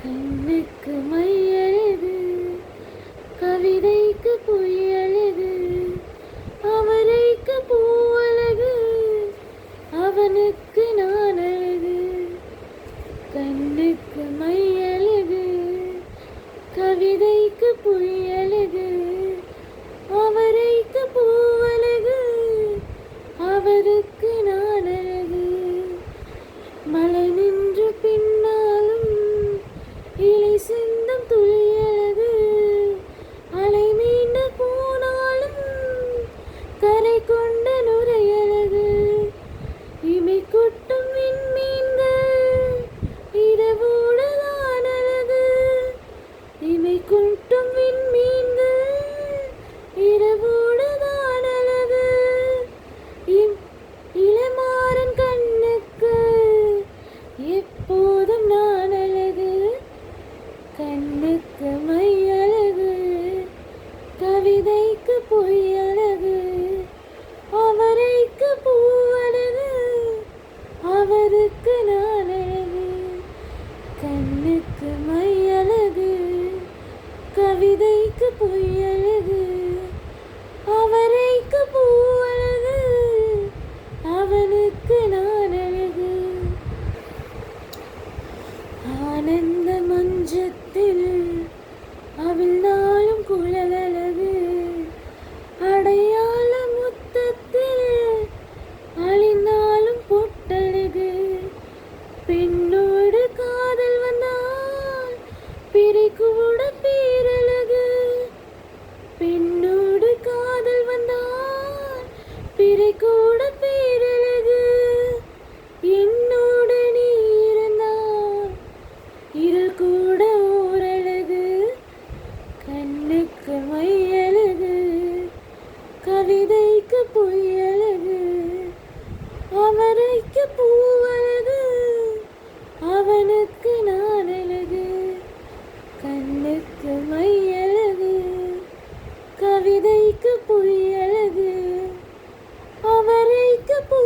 கண்ணுக்கு மையழகு, கவிதைக்கு பொய்யழகு, அவரைக்கு பூவழகு, அவனுக்கு நான் அழகு. கண்ணுக்கு மையழகு, கவிதைக்கு பொய்யழகு, அவரைக்கு பூவழகு, அவருக்கு நான் அழகு. மழை நின்று பின்னாலும் இலை சிந்தும் துளியழகு, அலை மீண்டு போனாலும் கரை கொண்ட நுரையழகு. இமை கொட்டும் விண்மீன்கள் இரவோடுதான் அழகு, இமை கொட்டும் விண்மீன்கள் இரவோடுதான் அழகு. இளமாறன் கண்ணுக்கு எப்போதும் நான் அழகு. கண்ணுக்கு மையழகு, கவிதைக்கு பொய்யழகு, அவரைக்கு பூவழகு, அவருக்கு நான் அழகு. கண்ணுக்கு மையழகு, கவிதைக்கு பொய்யழகு, அவரைக்கு பூவழகு, அவனுக்கு நான் அழகு. ஆனந்த மஞ்சத்தில் அவிழ்ந்தாலும் குழலழகு, அடையாள முத்தத்தில் அழிந்தாலும் பொட்டழகு. பெண்ணோடு காதல் வந்தால் பிறை கூட பேரழகு, பெண்ணோடு காதல் வந்தால் பிறை கூட பேரழகு. என்னோடு நீ இருந்தால் இருள் கூட ஓரழகு. கண்ணுக்கு மையழகு, கவிதைக்கு பொய்யழகு, அவரைக்கு பூவழகு, அவனுக்கு நான் அழகு. கண்ணுக்கு மையழகு, கவிதைக்கு பொய்யழகு, அவரைக்கு பூ